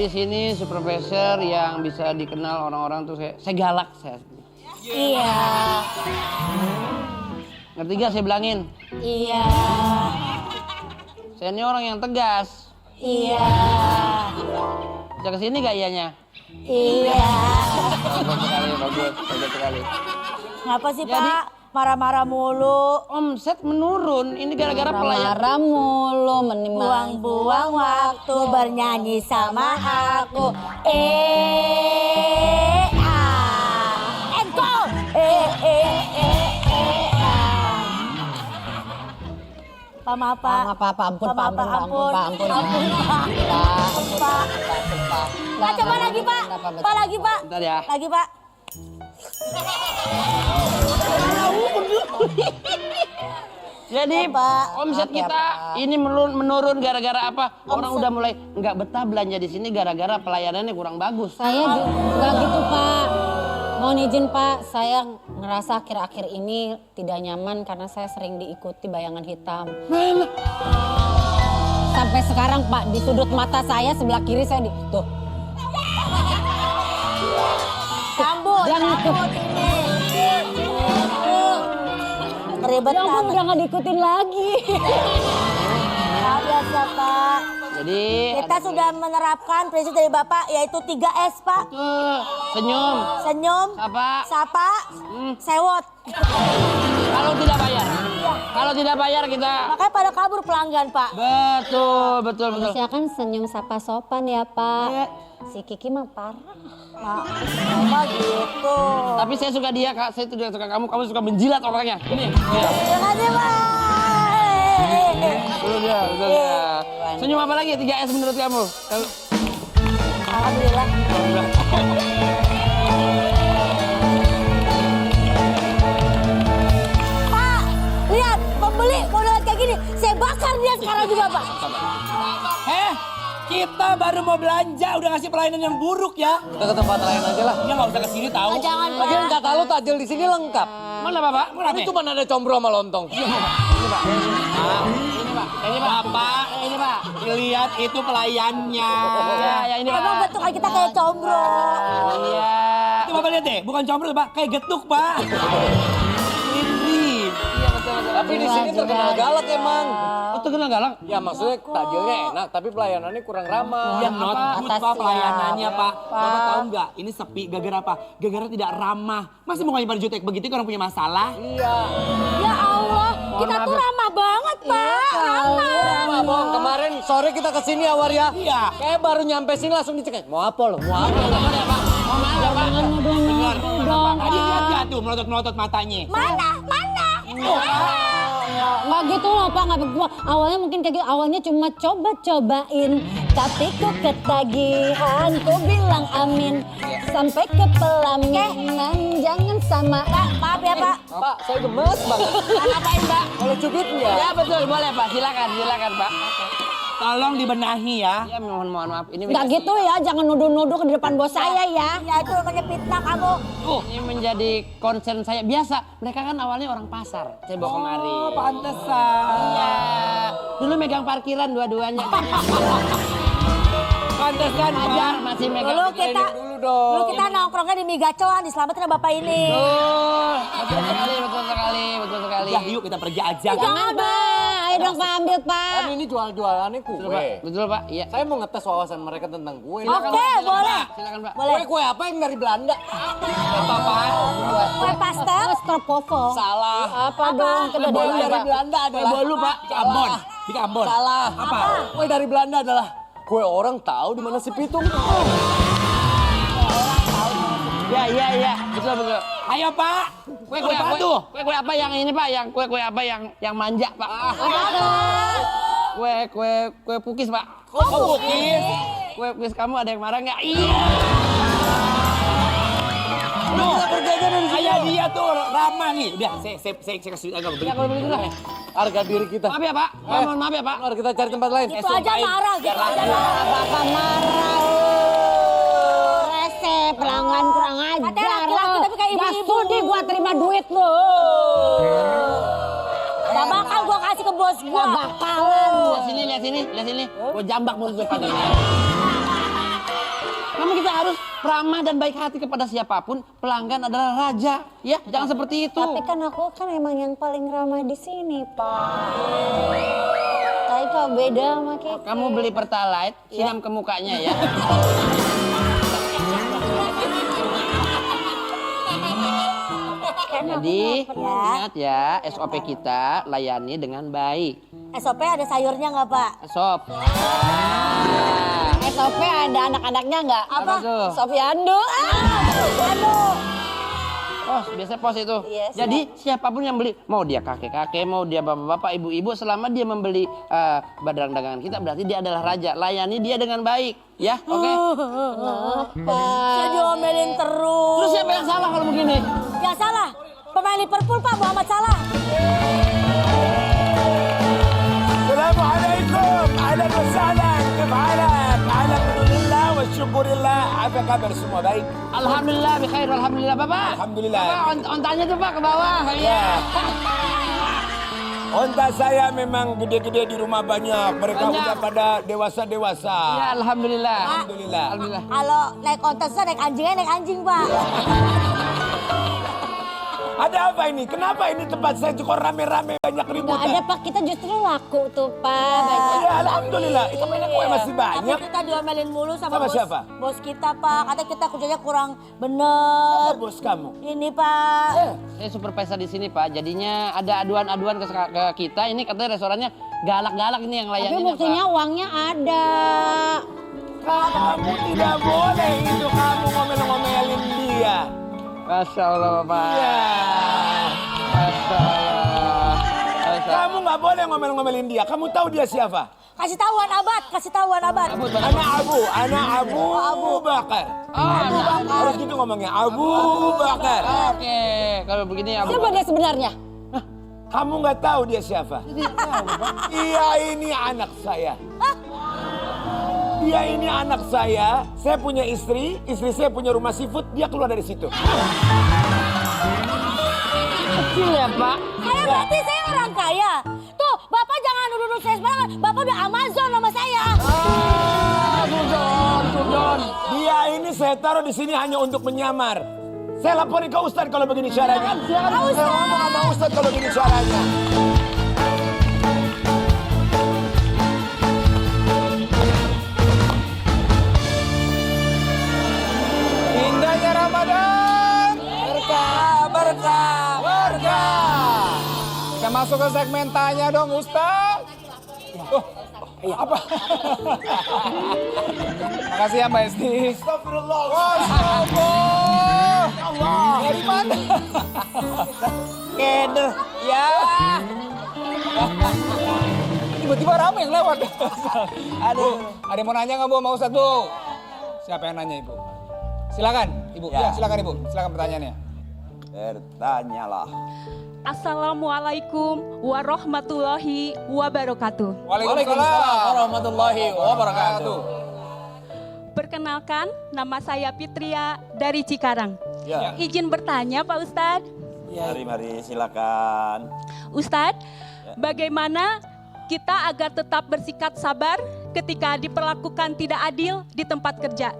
di sini supervisor yang bisa dikenal orang-orang tuh saya galak saya. Iya. Ngerti gak saya bilangin? Iya. Saya ini orang yang tegas. Iya. Bisa kesini gak ianya? Iya. Bagus sekali. Kenapa sih Jadi- Pak? Marah-marah mulu. Omset menurun, ini gara-gara pelayan. Marah mulu, Buang-buang waktu bernyanyi sama aku. Engkau. Pak, maaf Pak. Ampun, Pak. Pak, coba lagi Pak. Pak lagi Pak. Bentar ya. Lagi Pak. Jadi Pak. omset kita ini menurun gara-gara apa? Orang udah mulai nggak betah belanja di sini gara-gara pelayanannya kurang bagus. Saya nggak gitu Pak. Mohon izin Pak, saya ngerasa akhir-akhir ini tidak nyaman karena saya sering diikuti bayangan hitam. Mana? Sampai sekarang Pak, di sudut mata saya sebelah kiri saya tuh. Rambut ini. Ribet Ya ampun, udah nggak diikutin lagi. biasa Pak. Jadi Kita sudah menerapkan prinsip dari Bapak yaitu 3S Pak. tuh, senyum. Senyum, sapa, sewot. Kalau tidak bayar. Kalau tidak bayar kita Makanya pada kabur pelanggan Pak. betul. Harusnya kan senyum sapa sopan ya Pak. Si Kiki mah parah. Mama gitu. Tapi saya suka dia, Kak. Saya tidak suka kamu. Kamu suka menjilat orangnya. Ini. Terima kasih Pak. Betul dia. Senyum apa lagi 3S menurut kamu? Alhamdulillah. Pak, lihat pembeli model kayak gini. Saya bakar dia sekarang juga Pak. Kita baru mau belanja, udah ngasih pelayanan yang buruk ya. Kita ke tempat lain aja lah. Ya nggak usah ke sini tahu. Jangan Pak. Lagian kata lu takjil di sini lengkap. Mana Bapak? Tapi cuma ada combro sama lontong. Ini Pak. Ini Pak. Bapak, Ini Pak. lihat itu pelayannya. Ya, yang ini Pak. Emang bentukan kita kayak combro. Iya. Itu Bapak lihat deh, bukan combro Pak, kayak getuk Pak. Ini. Iya betul. Tapi di sini terkenal galak emang. Oh, terkenal galak? Ya maksudnya takjilnya enak, tapi pelayanannya kurang ramah. Ya not good Pak pelayanannya Pak. Bapak tahu nggak? Ini sepi gara-gara apa? Gara-gara tidak ramah. Masih mukanya pada jutek begitu orang punya masalah. Iya. Ya Allah, kita maaf tuh ya. ramah banget Pak. Ramah bohong. Kemarin sore kita kesini ya War ya. Iya. Kayak baru nyampe sini langsung dicek. Mau apa lo? Mau apa? Tadi lihat nggak tuh melotot-melotot matanya? Mana? Nggak gitu loh Pak, nggak begitu. Awalnya mungkin kayak gitu, awalnya cuma coba-cobain. Tapi kok ketagihan, ku bilang amin. Sampai ke pelaminan, jangan sama. Maaf ya Pak. Pak, saya gemes banget. Ngapain Pak? Kalau cubitnya. Ya betul, boleh Pak. Silakan Pak. Tolong dibenahi ya. Ya mohon maaf. Ini Nggak gitu ya, jangan nuduh-nuduh ke depan bos saya ya. Ya itu namanya fitnah kamu. Ini menjadi concern saya. Biasa, mereka kan awalnya orang pasar. Saya bawa kemari. Oh, pantesan. Iya. Dulu megang parkiran dua-duanya. Pantesan Ajar Pak. masih megang. Dulu kita Dulu dong. Dulu kita nongkrongnya di mie gacoan, diselamatin sama Bapak ini. Betul sekali. Ya yuk kita pergi aja. Jangan Pak, ayo dong Pak ambil Pak. Kan ini jual-jualannya kue. Betul Pak. Iya. Saya mau ngetes wawasan mereka tentang kue. Oke, boleh. Silakan Pak. Boleh. Kue apa yang dari Belanda? Kue pastel. Stropovo. Salah. Apa dong? Kue Coba dulu dari Pak. Belanda adalah. Kue bolu Pak, di Ambon. Di Ambon. Salah. Apa? Kue dari Belanda adalah kue orang tahu di mana si pitung. Iya. Betul. Ayo Pak. Kue apa apa tuh? Kue apa yang ini Pak? Yang kue apa yang manja Pak? Kue pukis Pak. Oh, Bukis. Kue pukis kamu ada yang marah nggak? Iya. Tuh, kayak dia tuh ramah nih. Udah, saya kasih agak Ya kalau begitu lah. Harga diri kita. Maaf ya Pak. Mohon maaf ya Pak. Mari kita cari tempat lain. Gitu aja marah, gitu aja marah. Bapak marah. Rese, pelanggan kurang Katanya ajar. laki-laki tapi kayak Gak ibu-ibu. sudi gua terima duit lo. Gak bakal gua kasih ke bos gua. Gak bakalan. Lihat sini. Gua jambak mulut depan ini. Makanya kita harus ramah dan baik hati kepada siapapun. Pelanggan adalah raja, ya. Jangan seperti itu. Tapi kan aku kan emang yang paling ramah di sini, Pak. Tapi Pak beda sama Kiki. Kamu beli Pertalite, siram ke mukanya ya. Jadi ingat ya, SOP kita layani dengan baik. SOP ada sayurnya nggak Pak? Sop. SOP ada anak-anaknya nggak? Apa tuh? Sofiando. Pos, biasa pos itu. Iya, siap. Jadi siapapun yang beli, mau dia kakek-kakek, mau dia bapak-bapak, ibu-ibu, selama dia membeli barang dagangan kita, berarti dia adalah raja. Layani dia dengan baik, ya, oke? Saya diomelin terus. Terus siapa yang salah kalau begini? Ya salah. Pemain Liverpool Pak, Muhammad Salah. Assalamualaikum. Ahlan wa sahlan. Kif halak? Alhamdulillah wa syukurillah. Apa kabar semua baik? Alhamdulillah, bikhair, alhamdulillah, Bapak. Alhamdulillah. Bapak, ontanya tuh Pak ke bawah. Ya. Onta saya memang gede-gede di rumah banyak. Mereka Banyak. udah pada dewasa-dewasa. Ya, alhamdulillah. Alhamdulillah. Alhamdulillah. Kalau naik kontes naik anjingnya naik anjing Pak. Ada apa ini? Kenapa ini tempat saya kok rame-rame banyak Nggak ributan? ada Pak, kita justru laku tuh Pak. Ya, alhamdulillah. Ikan mainnya kue masih Tapi banyak. kita diomelin mulu Sama bos, siapa? bos kita Pak. Katanya kita kerjanya kurang bener. Siapa bos kamu? Ini Pak. Saya supervisor di sini Pak. Jadinya ada aduan-aduan ke kita. Ini katanya restorannya galak-galak ini yang Tapi layaninya buktinya Pak. uangnya ada. Kamu tidak boleh itu kamu ngomel-ngomelin dia. Masya Allah Bapak. Ya. Masya Allah. Masya Allah. Kamu nggak boleh ngomel-ngomelin dia. Kamu tahu dia siapa? Kasih tahuan abad, kasih tahuan abad. Anak Abu Bakar. Abu Bakar. Harus gitu ngomongnya, Abu Bakar. Oke, kalau begini Abu Siapa dia sebenarnya? Kamu nggak tahu dia siapa? Dia ini anak saya. Dia ini anak saya punya istri saya punya rumah seafood, dia keluar dari situ. kecil ya Pak. Saya berarti saya orang kaya. Tuh, Bapak jangan nuduh saya sembarangan. Bapak udah Amazon sama saya. Sudon. Dia ini saya taruh di sini hanya untuk menyamar. Saya laporin ke Ustadz kalau begini caranya. Saya ngomong sama Ustadz kalau begini caranya. Indahnya Ramadan. Berkah. Kita masuk ke segmen tanya dong Ustaz. Apa? Makasih ya Mbak Esti. Astagfirullah. Allah. Dari mana? Keder. Ya. Tiba-tiba ramai yang lewat. Aduh. Ada yang mau nanya nggak Bu sama Ustaz Bu? Siapa yang nanya Ibu? Silakan Ibu. Ya, silakan Ibu. Silakan pertanyaannya. Bertanyalah. Assalamualaikum warahmatullahi wabarakatuh. Waalaikumsalam warahmatullahi wabarakatuh. Perkenalkan, nama saya Fitria dari Cikarang. Ya. Izin bertanya Pak Ustadz. Mari silakan. Ustadz, bagaimana kita agar tetap bersikap sabar ketika diperlakukan tidak adil di tempat kerja?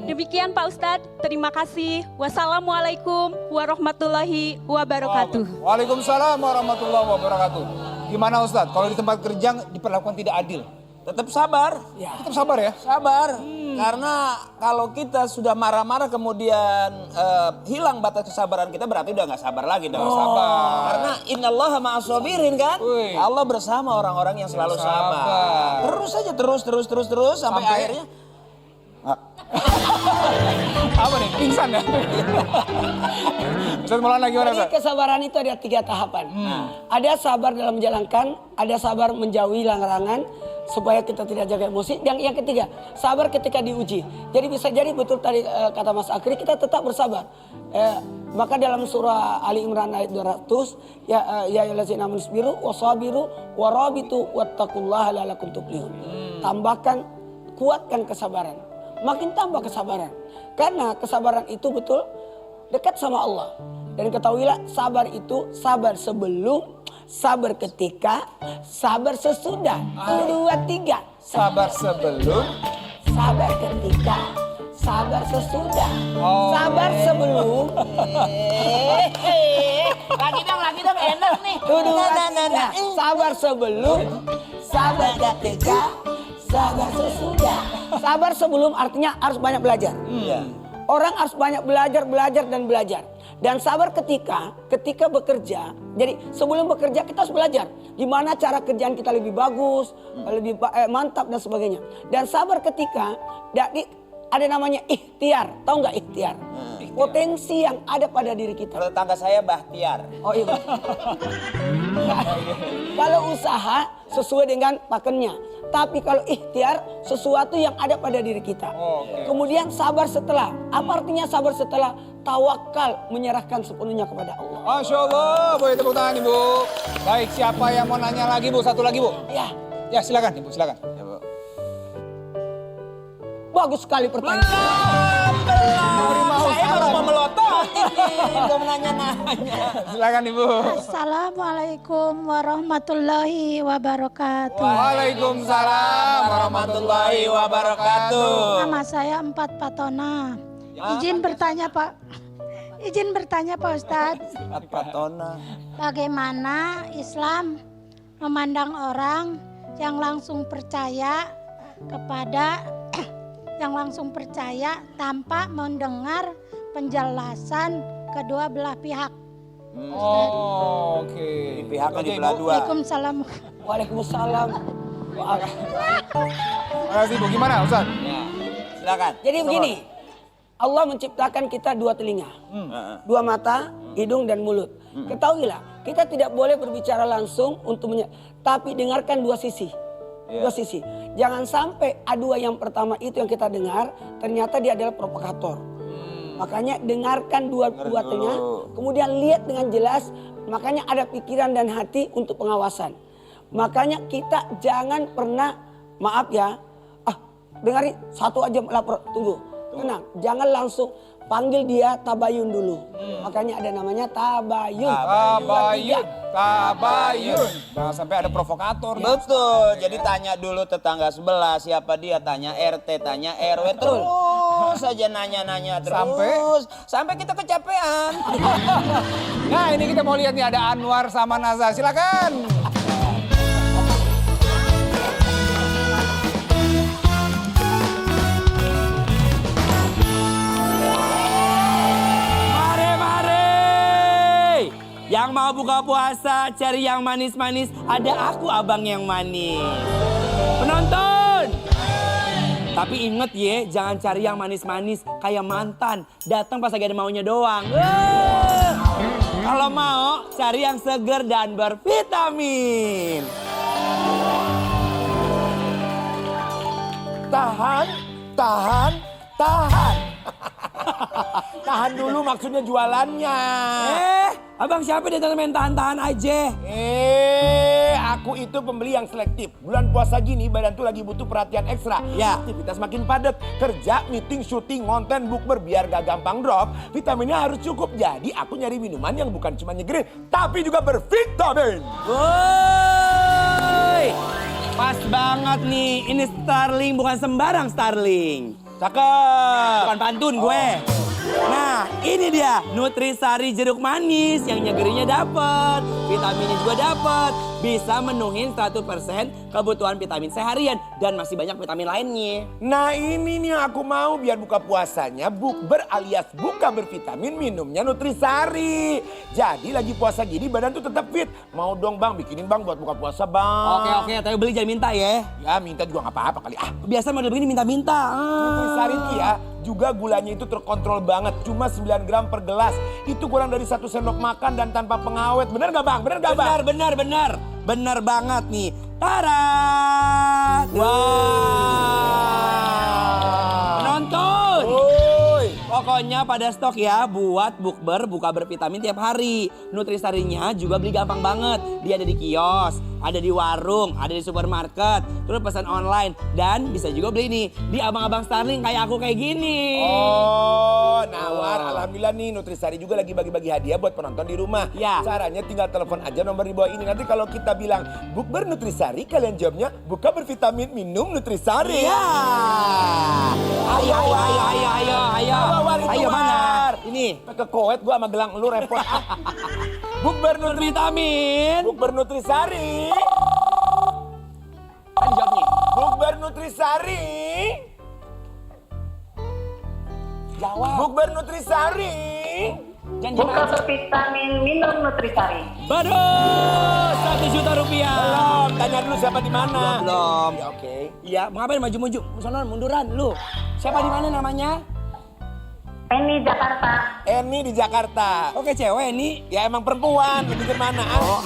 Demikian Pak Ustadz, terima kasih. Wassalamualaikum warahmatullahi wabarakatuh. Waalaikumsalam warahmatullahi wabarakatuh. Gimana Ustadz, kalau di tempat kerja diperlakukan tidak adil? Tetap sabar. Ya. Tetap sabar ya? Sabar. Karena kalau kita sudah marah-marah kemudian hilang batas kesabaran kita berarti udah nggak sabar lagi dong. Sabar. Karena innallaha ma'as-sabirin kan? Wih. Allah bersama orang-orang yang selalu sabar. Terus aja terus sampai akhirnya Apa nih? Pingsan ya? Ustadz Maulana gimana Jadi Ustadz? kesabaran itu ada 3 tahapan. Ada sabar dalam menjalankan, ada sabar menjauhi larangan supaya kita tidak jaga emosi. Dan yang ketiga, sabar ketika diuji. Jadi bisa jadi betul tadi kata Mas Akri, kita tetap bersabar. Maka dalam surah Ali Imran ayat 200, ya ayyuhallazina amanu sabiru wasabiru warabitu wattaqullaha la'allakum tuflihun. Tambahkan, kuatkan kesabaran. Makin tambah kesabaran. Karena kesabaran itu betul dekat sama Allah. Dan ketahuilah sabar itu sabar sebelum, sabar ketika, sabar sesudah. 2, 3. Sabar sebelum, Sabar ketika, sabar sesudah. Oh. Sabar sebelum. Lagi dong, enak nih. Nah, sabar sebelum, sabar ketika, sabar sesudah. Sabar sebelum artinya harus banyak belajar. Orang harus banyak belajar. Dan sabar ketika bekerja. Jadi sebelum bekerja kita harus belajar gimana cara kerjaan kita lebih bagus, lebih mantap dan sebagainya. Dan sabar ketika ada namanya ikhtiar. Tahu nggak ikhtiar? Potensi yang ada pada diri kita. Kalau tetangga saya Bahtiar. Oh iya. Kalau usaha sesuai dengan pakennya. Tapi kalau ikhtiar sesuatu yang ada pada diri kita. Kemudian sabar setelah. Apa artinya sabar setelah? Tawakal, menyerahkan sepenuhnya kepada Allah. Masya Allah, boleh tepuk tangan Ibu. Baik, siapa yang mau nanya lagi Bu? Satu lagi Bu. Ya, Ya silakan Ibu, silakan. bagus sekali pertanyaan. Saya baru mau melotot. Belum nanya-nanya. Silakan Ibu. Assalamualaikum warahmatullahi wabarakatuh. Waalaikumsalam warahmatullahi wabarakatuh. Nama saya Empat Patona. Izin bertanya Pak Ustadz. Patona. Bagaimana Islam memandang orang yang langsung percaya tanpa mendengar penjelasan kedua belah pihak? Oh, oke. Pihaknya di belah dua. Waalaikumsalam. Waalaikumsalam. Terima kasih Bu. Gimana Ustaz? Ya, silakan. Jadi begini, Allah menciptakan kita dua telinga, dua mata, hidung dan mulut. Ketahuilah, kita tidak boleh berbicara langsung tapi dengarkan dua sisi. Dua sisi. Jangan sampai A2 yang pertama itu yang kita dengar, ternyata dia adalah provokator. Makanya dengarkan dua-duanya, kemudian lihat dengan jelas. Makanya ada pikiran dan hati untuk pengawasan. Makanya kita jangan pernah, maaf ya, dengarin satu aja lapor, tunggu. Tenang, jangan langsung panggil dia tabayun dulu. Makanya ada namanya tabayun. Tabayun. Jangan sampai ada provokator. Betul, jadi tanya dulu tetangga sebelah siapa dia, tanya RT, tanya RW, terus saja nanya-nanya terus sampai kita kecapean. Nah ini kita mau lihat nih ada Anwar sama Naza, silakan. Yang mau buka puasa, cari yang manis-manis. Ada aku abang yang manis. Penonton! Tapi inget ya, jangan cari yang manis-manis kayak mantan. Datang pas lagi ada maunya doang. Kalau mau, cari yang seger dan bervitamin. Tahan. Tahan dulu maksudnya jualannya. Abang siapa dia main tahan-tahan aja? Aku itu pembeli yang selektif. Bulan puasa gini badan tuh lagi butuh perhatian ekstra. Ya. Aktivitas makin padat. Kerja, meeting, syuting, konten, bukber biar gak gampang drop. Vitaminnya harus cukup. Jadi aku nyari minuman yang bukan cuma nyegerin, tapi juga bervitamin. Woi, pas banget nih. Ini Starling bukan sembarang Starling. Cakep. Bukan pantun gue. Nah, ini dia Nutrisari jeruk manis yang nyegerinya dapet, vitaminnya juga dapet, bisa menuhin 100% kebutuhan vitamin seharian dan masih banyak vitamin lainnya. Nah ini nih yang aku mau biar buka puasanya bukber alias buka bervitamin minumnya Nutrisari. Jadi lagi puasa gini badan tuh tetap fit. Mau dong bang bikinin bang buat buka puasa bang. Oke, tapi beli jangan minta ya. Ya minta juga gak apa-apa kali Biasa model begini minta-minta. Nutrisari tuh ya juga gulanya itu terkontrol banget. Cuma 9 gram per gelas. Itu kurang dari 1 sendok makan dan tanpa pengawet. Bener gak bang? Bener gak bang? Bener. Bener banget nih. Tara! Penonton! Pokoknya pada stok ya buat bukber buka bervitamin tiap hari. Nutrisarinya juga beli gampang banget. Dia ada di kios, ada di warung, ada di supermarket, terus pesan online dan bisa juga beli nih di abang-abang Starling kayak aku kayak gini. Oh, Nawar, alhamdulillah nih Nutrisari juga lagi bagi-bagi hadiah buat penonton di rumah. Ya. Caranya tinggal telepon aja nomor di bawah ini. Nanti kalau kita bilang bukber Nutrisari, kalian jawabnya buka bervitamin minum Nutrisari. Ya. Ayo. Ayo mana? Ini. Ke Koet gua sama gelang lu repot. Bukber Vitamin. Bukber Nutrisari. Kan jawabnya. Bukber Nutrisari. Jawab. Bukber Nutrisari. Buka bervitamin minum Nutrisari. Bagus, 1 juta rupiah. Belum, tanya dulu siapa di mana. Belum. Ya, oke. Iya, mau ngapain maju-maju? Sono munduran lu. Siapa di mana namanya? Eni Jakarta. Eni di Jakarta. Oke, cewek ini. Ya emang perempuan, lebih dari mana? Oh,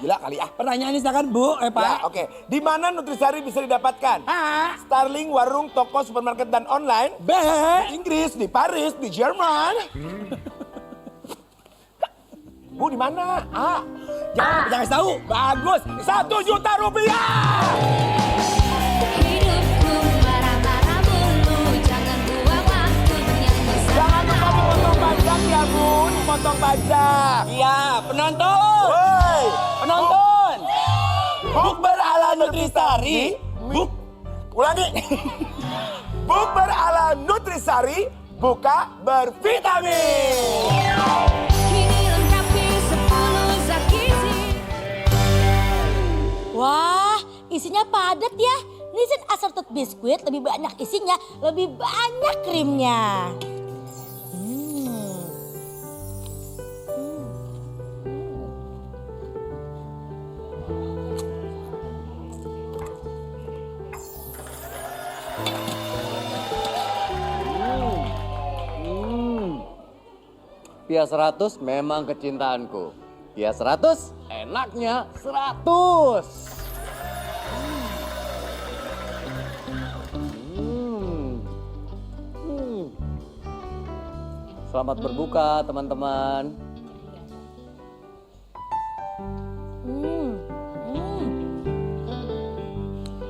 gila kali ah. Pertanyaan ini silakan Bu, Ya, Pak. oke. Di mana Nutrisari bisa didapatkan? A. Starling, warung, toko, supermarket, dan online. B. Di Inggris, di Paris, di Jerman. Bu, di mana? A. Jangan kasih tahu. Bagus, 1 juta rupiah. Jangan lupa dipotong pajak ya, Bu. Dipotong pajak. Iya, penonton. Woi, Penonton. Bukber ala Nutrisari. Ulangi. Bukber ala Nutrisari. Buka bervitamin. Wah, isinya padat ya. Nissin assorted biskuit lebih banyak isinya, lebih banyak krimnya. Pia 100 memang kecintaanku. Pia 100 enaknya 100. Selamat berbuka teman-teman.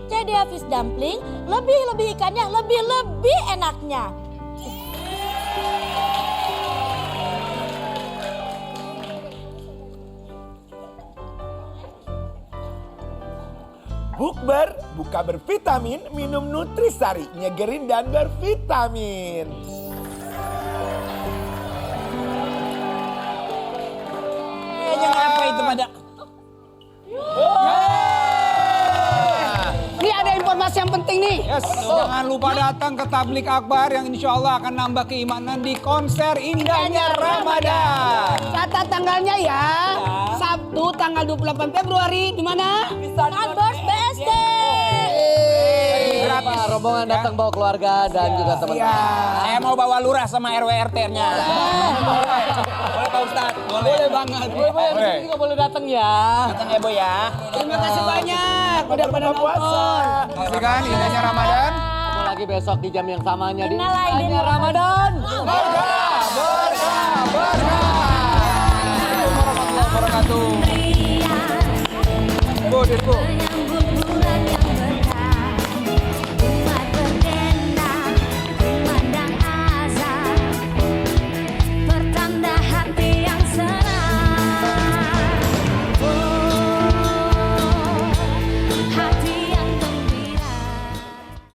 Jadi fish dumpling, lebih ikannya, lebih enaknya. Bukber, buka bervitamin, minum Nutrisari, nyegerin dan bervitamin. Kayaknya apa itu pada? Ini ada informasi yang penting nih. Yes, jangan lupa datang ke Tablik Akbar yang insya Allah akan nambah keimanan di konser indahnya Ramadan. Catat tanggalnya ya. Sabtu tanggal 28 Februari di mana? Sunburst BSD. Gratis. Rombongan datang bawa keluarga dan juga teman-teman. Saya mau bawa lurah sama RW RT-nya. Boleh Pak Ustadz? Boleh banget. Boleh. Juga boleh datang ya. Datang ya Bu ya. Terima kasih banyak udah pada nonton. Saksikan indahnya Ramadan. Ketemu lagi besok di jam yang samanya di Innalaillah. Indahnya Ramadan.